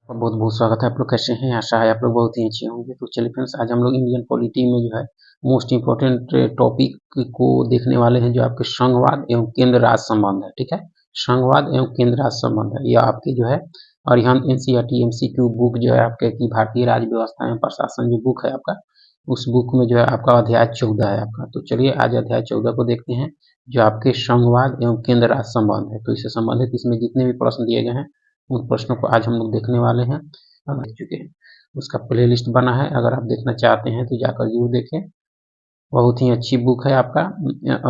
बहुत बहुत स्वागत है। आप लोग कैसे हैं? आशा है आप लोग बहुत ही अच्छे होंगे। तो चलिए फ्रेंड्स, आज हम लोग इंडियन पॉलिटी में जो है मोस्ट इम्पोर्टेंट टॉपिक को देखने वाले हैं, जो आपके संघवाद एवं केंद्र राज्य संबंध है। ठीक है, संघवाद एवं केंद्र राज्य संबंध है। यह आपकी जो है अरिहंत एनसीईआरटी एमसीक्यू बुक जो है आपके की भारतीय राज्य व्यवस्था एवं प्रशासन जो बुक है आपका, उस बुक में जो है आपका अध्याय 14 है आपका। तो चलिए आज अध्याय 14 को देखते हैं, जो आपके संघवाद एवं केंद्र राज्य संबंध है। तो इससे संबंधित इसमें जितने भी प्रश्न दिए गए हैं उन प्रश्नों को आज हम लोग देखने वाले हैं। देख चुके हैं, उसका प्लेलिस्ट बना है, अगर आप देखना चाहते हैं तो जाकर जरूर देखें। बहुत ही अच्छी बुक है आपका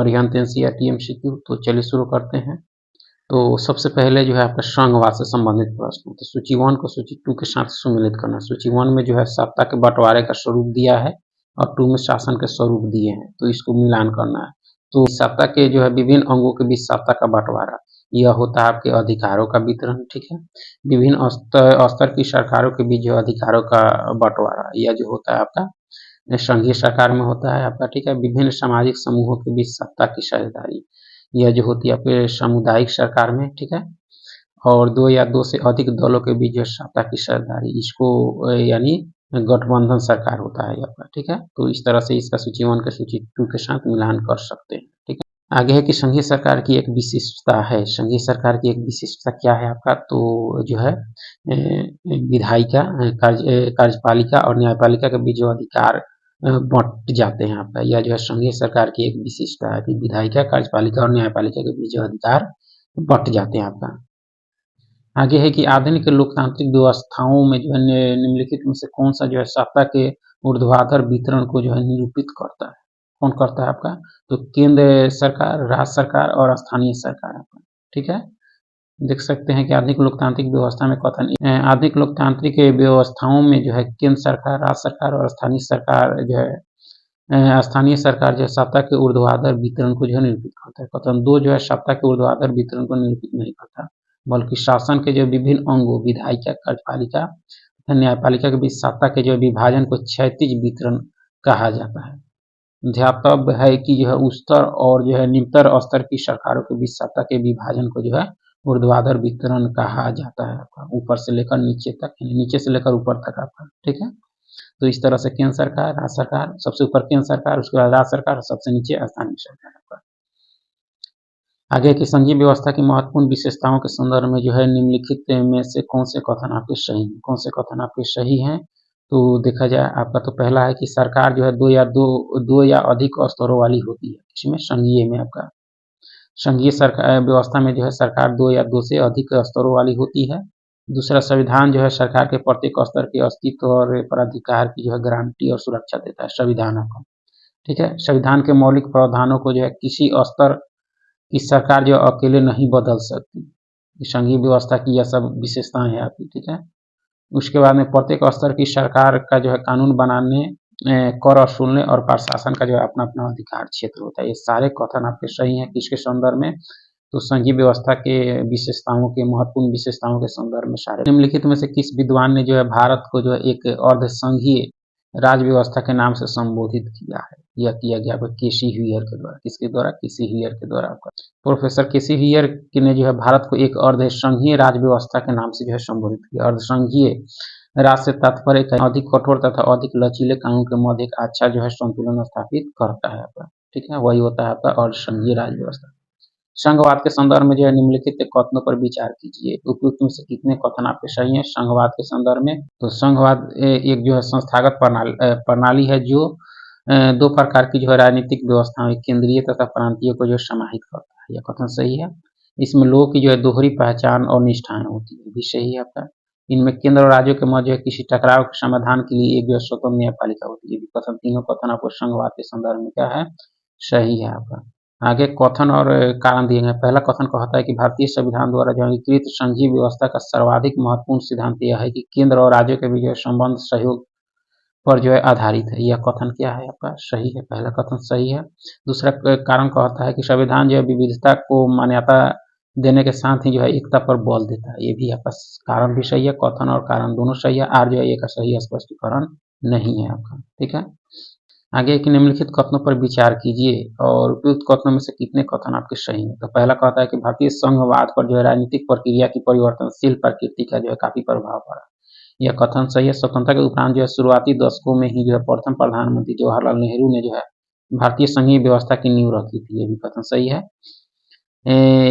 अरिहंत एनसीईआरटी एमसीक्यू। तो चलिए शुरू करते हैं। तो सबसे पहले जो है आपका संघवाद से संबंधित प्रश्न, तो सूची 1 को सूची 2 के साथ सम्मिलित करना। सूची 1 में जो है सत्ता के बंटवारे का स्वरूप दिया है और 2 में शासन के स्वरूप दिए हैं, तो इसको मिलान करना है। तो सत्ता के जो है विभिन्न अंगों के बीच सत्ता का बंटवारा, यह होता है आपके अधिकारों का वितरण। ठीक है, विभिन्न स्तर की सरकारों के बीच जो अधिकारों का बंटवारा, यह जो होता है आपका संघीय सरकार में होता है आपका। ठीक है, विभिन्न सामाजिक समूहों के बीच सत्ता की साझेदारी, यह जो होती है आपके सामुदायिक सरकार में। ठीक है, और 2 या 2 से अधिक दलों के बीच जो सत्ता की साझेदारी, इसको यानी गठबंधन सरकार होता है आपका। ठीक है, तो इस तरह से इसका सूची 1 के सूची 2 के साथ मिलान कर सकते हैं। ठीक है, आगे है कि संघीय सरकार की एक विशिष्टता है। संघीय सरकार की एक विशिष्टता क्या है आपका, तो जो है विधायिका, कार्यपालिका और न्यायपालिका के बीच जो अधिकार बंट जाते हैं आपका। यह जो है संघीय सरकार की एक विशिष्टता है कि विधायिका, कार्यपालिका और न्यायपालिका के बीच जो अधिकार बंट जाते हैं आपका। आगे है कि आधुनिक लोकतांत्रिक व्यवस्थाओं में जो है निम्नलिखित में से कौन सा जो है सत्ता के ऊर्ध्वाधर वितरण को जो है निरूपित करता है? कौन करता है आपका? तो केंद्र सरकार, राज्य सरकार और स्थानीय सरकार आपका। ठीक है, देख सकते हैं कि आधुनिक लोकतांत्रिक व्यवस्था में कथन आधुनिक लोकतांत्रिक व्यवस्थाओं में जो है केंद्र सरकार, राज्य सरकार और स्थानीय सरकार जो है स्थानीय सरकार जो है सत्ता के ऊर्ध्वाधर वितरण को जो है निरूपित करता है। कथन 2 जो है सत्ता के ऊर्ध्वाधर वितरण को निरूपित नहीं करता, बल्कि शासन के जो विभिन्न अंगों विधायिका, कार्यपालिका तथा न्यायपालिका के बीच सत्ता के जो विभाजन को क्षैतिज वितरण कहा जाता है। ध्यातव्य है कि जो है उच्चतर और जो है निम्नतर स्तर की सरकारों के बीच सत्ता के विभाजन को जो है ऊर्ध्वाधर वितरण कहा जाता है आपका, ऊपर से लेकर नीचे तक, नीचे से लेकर ऊपर तक आपका। ठीक है, तो इस तरह से केंद्र सरकार, राज्य सरकार, सबसे ऊपर केंद्र सरकार, उसके बाद राज्य सरकार, सबसे नीचे स्थानीय सरकार आपका। आगे की संघीय व्यवस्था की महत्वपूर्ण विशेषताओं के संदर्भ में जो है निम्नलिखित में से कौन से कथन आपके सही हैं? कौन से कथन आपके सही हैं? तो देखा जाए आपका, तो पहला है कि सरकार जो है दो या अधिक स्तरों वाली होती है। इसमें संघीय में आपका संघीय सरकार व्यवस्था में जो है सरकार 2 या 2 से अधिक स्तरों वाली होती है। दूसरा, संविधान जो है सरकार के प्रत्येक स्तर के अस्तित्व और प्राधिकार की जो है गारंटी और सुरक्षा देता है, संविधान आपको। ठीक है, संविधान के मौलिक प्रावधानों को जो है किसी स्तर की सरकार जो अकेले नहीं बदल सकती। संघीय व्यवस्था की यह सब विशेषताएं हैं आपकी। ठीक है, उसके बाद में प्रत्येक स्तर की सरकार का जो है कानून बनाने, कर वसूलने और प्रशासन का जो है अपना अपना अधिकार क्षेत्र होता है। ये सारे कथन आपके सही हैं। किसके संदर्भ में? तो संघीय व्यवस्था के विशेषताओं के, महत्वपूर्ण विशेषताओं के संदर्भ में सारे। निम्नलिखित में से किस विद्वान ने जो है भारत को जो है एक अर्ध संघीय राज्य व्यवस्था के नाम से संबोधित किया है? यह किया गया आपका केसी ह्यूयर के द्वारा। किसके द्वारा? केसी ह्यूयर के द्वारा आपका। प्रोफेसर केसी ह्यूयर ने जो है भारत को एक अर्ध संघीय राज्य व्यवस्था के नाम से जो है संबोधित किया। अर्ध संघीय राज्य से तात्पर्य अधिक कठोर तथा अधिक लचीले कानून के मध्य एक अच्छा जो है संतुलन स्थापित करता है आपका। ठीक है, वही होता है आपका अर्ध संघीय राज्य व्यवस्था। संघवाद के संदर्भ में जो है निम्नलिखित कथनों पर विचार कीजिए। उपयुक्त में से कितने कथन आपके सही हैं संघवाद के संदर्भ में? तो संघवाद एक जो है संस्थागत प्रणाली है जो 2 प्रकार की जो है राजनीतिक व्यवस्थाएं, केंद्रीय तथा प्रांतीय को जो समाहित करता है। यह कथन सही है। इसमें लोगों की जो है दोहरी पहचान और निष्ठाएं होती है, भी सही है आपका। इनमें केंद्र और राज्यों के मध्य किसी टकराव के समाधान के लिए एक जो है स्वतंत्र न्यायपालिका होती है। कथन, तीनों कथन आपको संघवाद के संदर्भ में क्या है? सही है आपका। आगे कथन और कारण दिए गए। पहला कथन कहता है कि भारतीय संविधान द्वारा जो अंगीकृत संघीय व्यवस्था का सर्वाधिक महत्वपूर्ण सिद्धांत यह है कि केंद्र और राज्यों के बीच जो संबंध सहयोग पर जो है आधारित है। यह कथन क्या है आपका? सही है, पहला कथन सही है। दूसरा कारण कहता है कि संविधान जो है विविधता को मान्यता देने के साथ ही जो है एकता पर बल देता है। ये भी आपका कारण भी सही है, कथन और कारण दोनों सही है। आर जो है एक सही स्पष्टीकरण नहीं है आपका। ठीक है, आगे के निम्नलिखित कथनों पर विचार कीजिए और उपयुक्त कथनों में से कितने कथन आपके सही हैं। तो पहला कहता है कि भारतीय संघवाद पर जो है राजनीतिक प्रक्रिया की परिवर्तनशील प्रकृति का जो है काफी प्रभाव पड़ा। यह कथन सही है। स्वतंत्रता के उपरांत जो है शुरुआती दशकों में ही जो है प्रथम प्रधानमंत्री जवाहरलाल नेहरू ने जो है भारतीय संघीय व्यवस्था की नींव रखी थी, ये भी कथन सही है।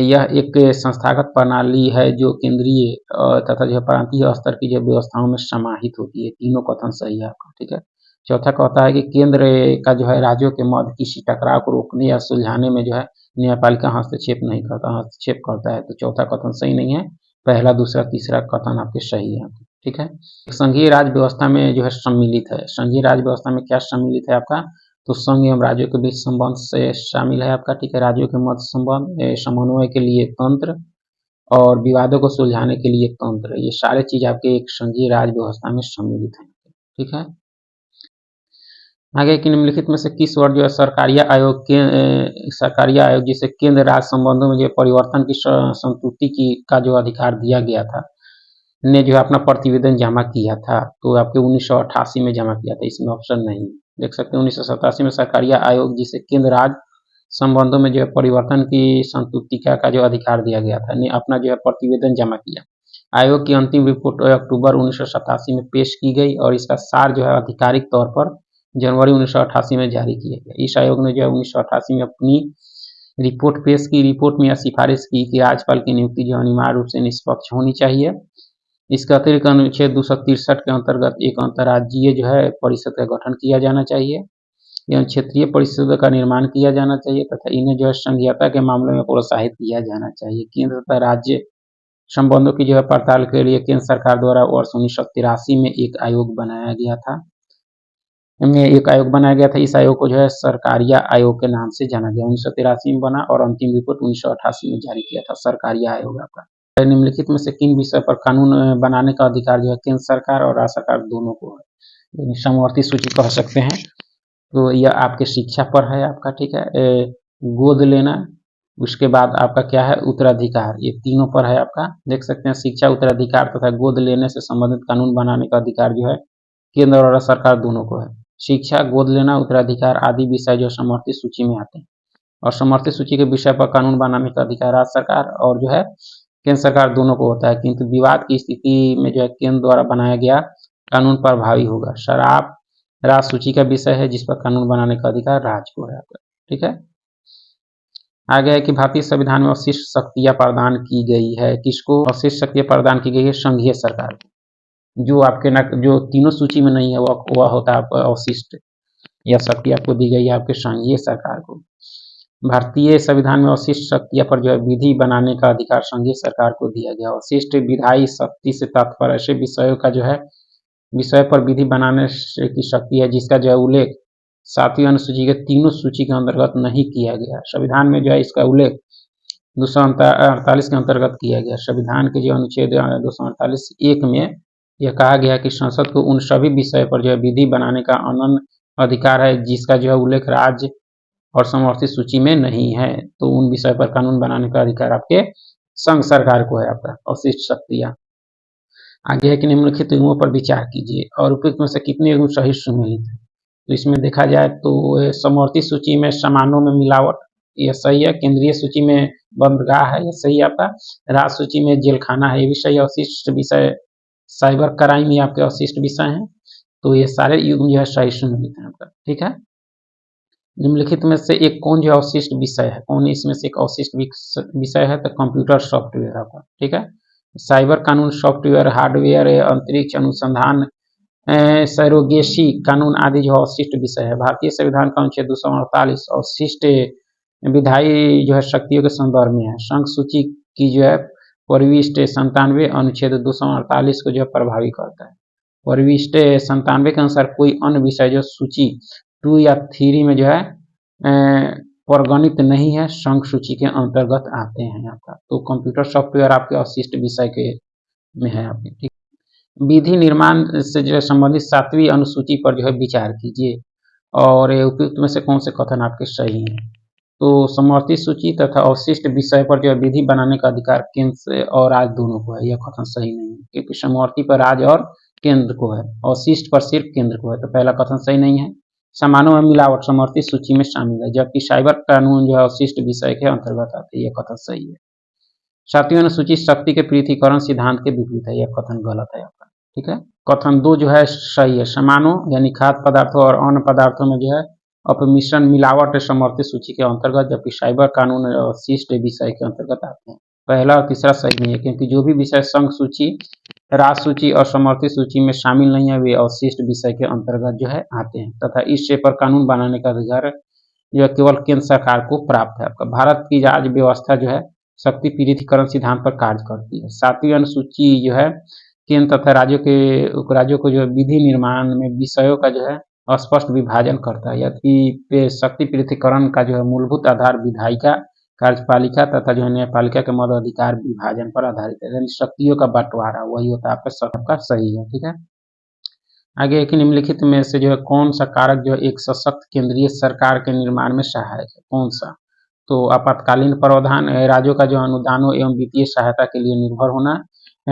यह एक संस्थागत प्रणाली है जो केंद्रीय तथा जो प्रांतीय स्तर की जो व्यवस्थाओं में समाहित होती है। तीनों कथन सही है आपका, ठीक है। चौथा कहता है कि केंद्र का जो है राज्यों के मध्य किसी टकराव को रोकने या सुलझाने में जो है न्यायपालिका हस्तक्षेप नहीं करता, हस्तक्षेप करता है। तो चौथा कथन सही नहीं है। पहला, दूसरा, तीसरा कथन आपके सही है, ठीक है। संघीय राज्य व्यवस्था में जो है सम्मिलित है। संघीय राज्य व्यवस्था में क्या सम्मिलित है आपका? तो संघ एवं राज्यों के बीच संबंध से शामिल है आपका, ठीक है। राज्यों के मध्य संबंध, समन्वय के लिए तंत्र और विवादों को सुलझाने के लिए तंत्र, ये सारे चीज आपके एक संघीय राज्य व्यवस्था में सम्मिलित हैं, ठीक है। आगे कि निम्नलिखित में से किस वर्ष जो है सरकारिया आयोग जिसे केंद्र राज्य संबंधों में जो परिवर्तन की संतुष्टि की का जो अधिकार दिया गया था, ने जो है अपना प्रतिवेदन जमा किया था? तो आपके 1988 में जमा किया था, इसमें ऑप्शन नहीं देख सकते हैं। 1987 में सरकारिया आयोग जिसे केंद्र राज्य संबंधों में जो है परिवर्तन की संतुष्टिका का जो अधिकार दिया गया था, ने अपना जो है प्रतिवेदन जमा किया। आयोग की अंतिम रिपोर्ट अक्टूबर 1987 में पेश की गई और इसका सार जो है आधिकारिक तौर पर जनवरी 1988 में जारी किया गया। इस आयोग ने जो है 1988 में अपनी रिपोर्ट पेश की। रिपोर्ट में यह सिफारिश की कि राज्यपाल की नियुक्ति जो अनिवार्य रूप से निष्पक्ष होनी चाहिए। इसके अतिरिक्त अनुच्छेद 263 के अंतर्गत एक अंतर्राज्यीय जो है परिषद का गठन किया जाना चाहिए। यह क्षेत्रीय परिषदों का निर्माण किया जाना चाहिए तथा इन्हें जो है संघीयता के मामले में प्रोत्साहित किया जाना चाहिए। केंद्र तथा राज्य संबंधों की जो है पड़ताल के लिए केंद्र सरकार द्वारा वर्ष 1983 में एक आयोग बनाया गया था। इस आयोग को जो है सरकारिया आयोग के नाम से जाना गया। 1983 में बना और अंतिम रिपोर्ट 1988 में जारी किया था सरकारिया आयोग आपका। निम्नलिखित में से किन विषय पर कानून बनाने का अधिकार जो है केंद्र सरकार और राज्य सरकार दोनों को है? समवर्ती सूची कह सकते हैं। तो यह आपके शिक्षा पर है आपका, ठीक है। गोद लेना, उसके बाद आपका क्या है उत्तराधिकार, ये तीनों पर है आपका। देख सकते हैं शिक्षा, उत्तराधिकार तथा गोद लेने से संबंधित कानून बनाने का अधिकार जो है केंद्र और सरकार दोनों को है। शिक्षा, गोद लेना, उत्तराधिकार आदि विषय जो समवर्ती सूची में आते हैं और समवर्ती सूची के विषय पर कानून बनाने का अधिकार राज्य सरकार और जो है केंद्र सरकार दोनों को होता है। किंतु विवाद की स्थिति में जो है केंद्र द्वारा बनाया गया कानून प्रभावी होगा। शराब राज्य सूची का विषय है जिस पर कानून बनाने का अधिकार राज्य को है आपका, ठीक है। आगे है कि भारतीय संविधान में अवशिष्ट शक्तियां प्रदान की गई है। किसको अवशिष्ट शक्तियां प्रदान की गई है? संघीय सरकार को। जो आपके जो तीनों सूची में नहीं है वह होता है आपका अवशिष्ट या शक्ति आपको दी गई है आपके संघीय सरकार को। भारतीय संविधान में अवशिष्ट शक्तियां पर जो है विधि बनाने का अधिकार संघीय सरकार को दिया गया। अवशिष्ट विधायी शक्ति से तात्पर्य ऐसे विषयों का जो है विषय पर विधि बनाने की शक्ति है जिसका जो है उल्लेख 7वीं अनुसूची के तीनों सूची के अंतर्गत नहीं किया गया। संविधान में जो है इसका उल्लेख 248 के अंतर्गत किया गया। संविधान के जो अनुच्छेद 248(1) में यह कहा गया कि संसद को उन सभी विषय पर जो है विधि बनाने का अनन्य अधिकार है जिसका जो है उल्लेख राज्य और समवर्ती सूची में नहीं है। तो उन विषय पर कानून बनाने का अधिकार आपके संघ सरकार को है आपका अवशिष्ट शक्तियां। आगे है कि निम्नलिखित युग्मों पर विचार कीजिए और उपयुक्त में से कितने युग्म सही सुमेलित है? तो इसमें देखा जाए तो समवर्ती सूची में सामानों में मिलावट, यह सही है। केंद्रीय सूची में बंदरगाह है, यह सही है आपका। राज्य सूची में जेलखाना है, ये भी सही। अवशिष्ट विषय साइबर क्राइम ये आपके अवशिष्ट विषय हैं। तो ये सारे युग्म जो है सही सुमेलित है आपका, ठीक है। निम्नलिखित में से एक कौन जो अवशिष्ट विषय है? कौन इसमें से एक अवशिष्ट विषय है? तो कंप्यूटर सॉफ्टवेयर आपका, ठीक है। साइबर कानून, सॉफ्टवेयर, हार्डवेयर, अंतरिक्ष अनुसंधान, सरोगेसी कानून आदि जो अवशिष्ट विषय है। भारतीय संविधान का अनुच्छेद 248 अवशिष्ट विधायी जो है शक्तियों के संदर्भ में है। संघ सूची की जो है परिविष्ट 97 अनुच्छेद 248 को जो है प्रभावी करता है। परिविष्ट 97 के अनुसार कोई अन्य विषय जो सूची 2 या 3 में जो है परगणित नहीं है, संघ सूची के अंतर्गत आते हैं आपका। तो कंप्यूटर सॉफ्टवेयर आपके अवशिष्ट विषय के में है आपके, ठीक। विधि निर्माण से जो है संबंधित 7वीं अनुसूची पर जो है विचार कीजिए और उपयुक्त में से कौन से कथन आपके सही हैं? तो समवर्ती सूची तथा अवशिष्ट विषय पर जो है विधि बनाने का अधिकार केंद्र और राज्य दोनों को है, यह कथन सही नहीं है क्योंकि समवर्ती पर राज्य और केंद्र को है, अवशिष्ट पर सिर्फ केंद्र को है। तो पहला कथन सही नहीं है। सामानों में मिलावट समवर्ती सूची में शामिल है जबकि साइबर कानून जो है अवशिष्ट विषय के अंतर्गत आते हैं, यह कथन सही है। 7वीं अनुसूची शक्ति के पृथक्करण सिद्धांत के विपरीत है, यह कथन गलत है आपका, ठीक है। कथन 2 जो है सही है। सामानों यानी खाद्य पदार्थों और अन्य पदार्थों में जो है अपमिश्रण मिलावट समवर्ती सूची के अंतर्गत, जबकि साइबर कानून और शिष्ट विषय के अंतर्गत आते हैं। पहला और तीसरा सही नहीं है, क्योंकि जो भी विषय संघ सूची, राष्ट्र सूची और समवर्ती सूची में शामिल नहीं है वे अवशिष्ट विषय के अंतर्गत जो है आते हैं, तथा इस पर कानून बनाने का अधिकार जो है केवल केंद्र सरकार को प्राप्त है। आपका भारत की राज्य व्यवस्था जो है शक्ति पीड़ितीकरण सिद्धांत पर कार्य करती है। 7वीं अनुसूची जो है केंद्र तथा राज्यों को जो है विधि निर्माण में विषयों का जो है स्पष्ट विभाजन करता है, यदि शक्ति पृथक्करण का जो है मूलभूत आधार विधायिका, कार्यपालिका तथा जो है न्यायपालिका के मध्य अधिकार विभाजन पर आधारित है, यानी शक्तियों का बंटवारा वही होता है आपका सबका सही है। ठीक है। आगे एक निम्नलिखित में से जो है कौन सा कारक जो है एक सशक्त केंद्रीय सरकार के निर्माण में सहायक है, कौन सा? तो आपातकालीन प्रावधान, राज्यों का जो अनुदानों एवं वित्तीय सहायता के लिए निर्भर होना,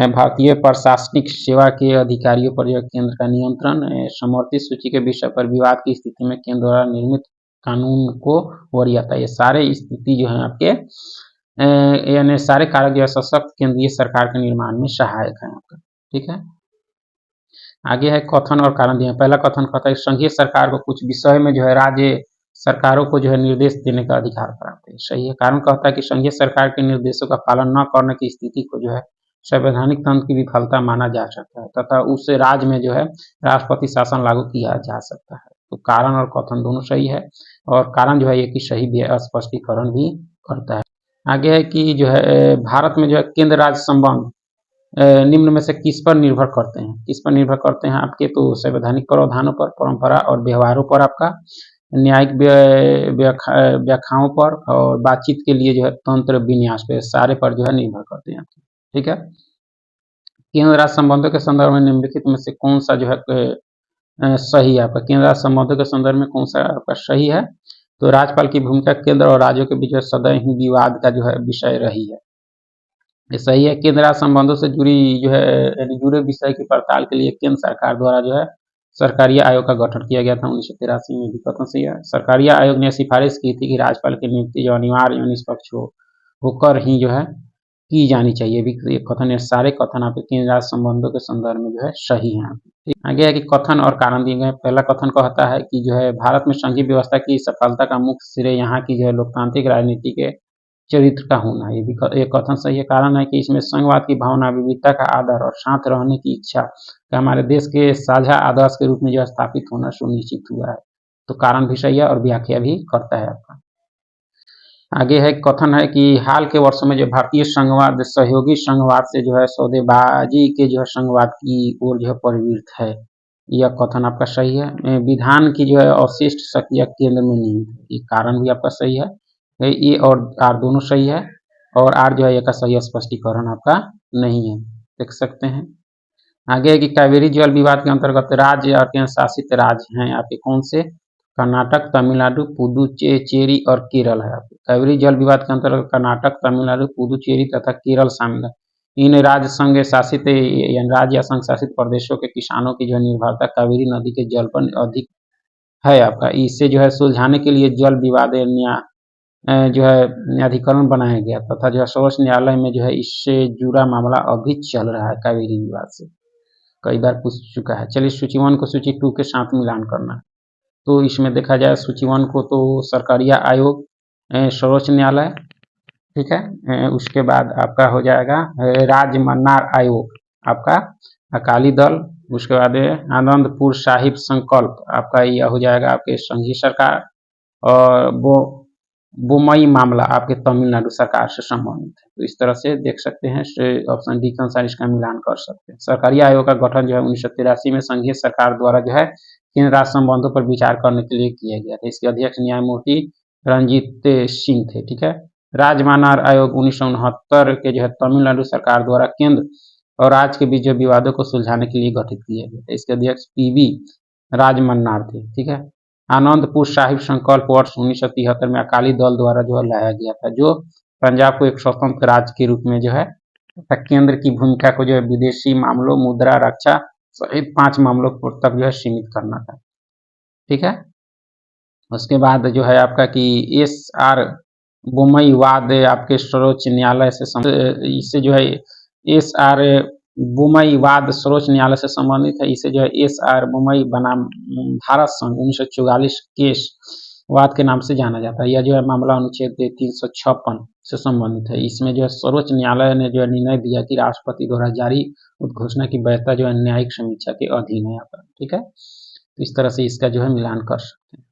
भारतीय प्रशासनिक सेवा के अधिकारियों पर जो केंद्र का नियंत्रण, समवर्ती सूची के विषय पर विवाद की स्थिति में केंद्र द्वारा निर्मित कानून को वरीयता। ये सारे स्थिति जो है आपके यानी सारे कारक जो है सशक्त केंद्रीय सरकार के निर्माण में सहायक है आपका। ठीक है। आगे है कथन और कारण दिए। पहला कथन कहता है संघीय सरकार को कुछ विषय में जो है राज्य सरकारों को जो है निर्देश देने का अधिकार प्राप्त है, सही है। कारण कहता है कि संघीय सरकार के निर्देशों का पालन न करने की स्थिति को जो है संवैधानिक तंत्र की विफलता माना जा सकता है, तथा उस राज्य में जो है राष्ट्रपति शासन लागू किया जा सकता है। तो कारण और कथन दोनों सही है, और कारण जो है एक ही सही भी स्पष्टीकरण भी करता है। आगे है कि जो है भारत में जो है केंद्र राज्य संबंध निम्न में से किस पर निर्भर करते हैं? किस पर निर्भर करते हैं आपके? तो संवैधानिक प्रावधानों पर, परंपरा और व्यवहारों पर, आपका न्यायिक व्याख्याओं पर, और बातचीत के लिए जो है तंत्र विन्यास पे, सारे पर जो है निर्भर करते हैं आपके। ठीक है। केंद्र राज्य संबंधों के संदर्भ में निम्नलिखित में से कौन सा जो है सही है आपका? केंद्र राज्य संबंधों के संदर्भ में कौन सा आपका सही है? तो राज्यपाल की भूमिका केंद्र और राज्यों के बीच सदैव ही विवाद का जो है विषय रही है, ये सही है। केंद्र राज्य संबंधों से जुड़ी जो है यानी जुड़े विषय की पड़ताल के लिए केंद्र सरकार द्वारा जो है सरकारीय आयोग का गठन किया गया था 1983 में, भी कथन सही है। सरकारीय आयोग ने सिफारिश की थी कि राज्यपाल की नियुक्ति जो अनिवार्य एवं निष्पक्ष होकर ही जो है की जानी चाहिए, भी ये कथन है। सारे कथन आपके केंद्र राज्य संबंधों के संदर्भ में जो है सही है। आगे है कि कथन और कारण दिए गए। पहला कथन कहता है कि जो है भारत में संघीय व्यवस्था की सफलता का मुख्य श्रेय यहाँ की जो है लोकतांत्रिक राजनीति के चरित्र का होना, ये भी एक कथन सही है। कारण है कि इसमें संघवाद की भावना, विविधता का आदर और साथ रहने की इच्छा का हमारे देश के साझा आदर्श के रूप में जो स्थापित होना सुनिश्चित हुआ है, तो कारण भी सही है और व्याख्या भी करता है आपका। आगे है कथन है कि हाल के वर्षों में जो भारतीय संघवाद सहयोगी संघवाद से जो है सौदेबाजी के जो है संघवाद की ओर जो है परिवृत्त है, यह कथन आपका सही है। विधान की जो है अवशिष्ट शक्तियाँ केंद्र में नहीं है, ये कारण भी आपका सही है। ए और आर दोनों सही है, और आर जो है का सही स्पष्टीकरण आपका नहीं है, देख सकते हैं। आगे है कि कावेरी जल विवाद के अंतर्गत राज्य और केंद्र शासित राज्य हैं आपके कौन से? कर्नाटक, तमिलनाडु, पुदुचेरी और केरल है आपके। कावेरी जल विवाद के अंतर्गत कर्नाटक, तमिलनाडु, पुदुचेरी तथा केरल शामिल है। इन राज्य संघ शासित यानी राज्य या संघ शासित प्रदेशों के किसानों की जो निर्भरता कावेरी नदी के जल पर अधिक है आपका। इससे जो है सुलझाने के लिए जल विवाद जो है न्यायाधिकरण बनाया गया तथा जो है सर्वोच्च न्यायालय में जो है इससे जुड़ा मामला अभी चल रहा है। कावेरी विवाद से कई बार पूछ चुका है। चलिए सूची 1 को सूची 2 के साथ मिलान करना, तो इसमें देखा जाए सूची 1 को तो सरकारीय आयोग, सर्वोच्च न्यायालय, ठीक है। उसके बाद आपका हो जाएगा राज्य मन्नार आयोग, आपका अकाली दल। उसके बाद आनंदपुर साहिब संकल्प, आपका यह हो जाएगा आपके संघीय सरकार। और बोमई मामला आपके तमिलनाडु सरकार से संबंधित है। तो इस तरह से देख सकते हैं, ऑप्शन डी के अनुसार इसका मिलान कर सकते हैं। सरकारी आयोग का गठन जो है 1983 में संघीय सरकार द्वारा जो है केंद्र राज्य संबंधों पर विचार करने के लिए किया गया था। इसके अध्यक्ष न्यायमूर्ति रंजीत सिंह थे, ठीक है। राज्य मानव आयोग 1969 के जो है तमिलनाडु सरकार द्वारा केंद्र और राज्य के बीच जो विवादों को सुलझाने के लिए गठित किया गया था। इसके अध्यक्ष पीवी राजमन्नार थे, ठीक है। आनंदपुर साहिब संकल्प वर्ष 1973 में अकाली दल द्वारा जो है लाया गया था, जो पंजाब को एक स्वतंत्र राज्य के रूप में जो है केंद्र की भूमिका को जो है विदेशी मामलों, मुद्रा, रक्षा सहित 5 मामलों तक जो है सीमित करना था, ठीक है। उसके बाद जो है आपका कि एस.आर. बोमई वाद आपके सर्वोच्च न्यायालय से इससे जो है एस.आर. बोमई वाद सर्वोच्च न्यायालय से संबंधित है। इसे जो है एस आर बोमई बनाम भारत संघ 1944 केस वाद के नाम से जाना जाता है। यह जो है मामला अनुच्छेद 356 से संबंधित है। इसमें जो है सर्वोच्च न्यायालय ने जो है निर्णय दिया कि राष्ट्रपति द्वारा जारी उद्घोषणा की वैधता जो है न्यायिक समीक्षा के अधीन है यहाँ पर, ठीक है। तो इस तरह से इसका जो है मिलान कर सकते हैं।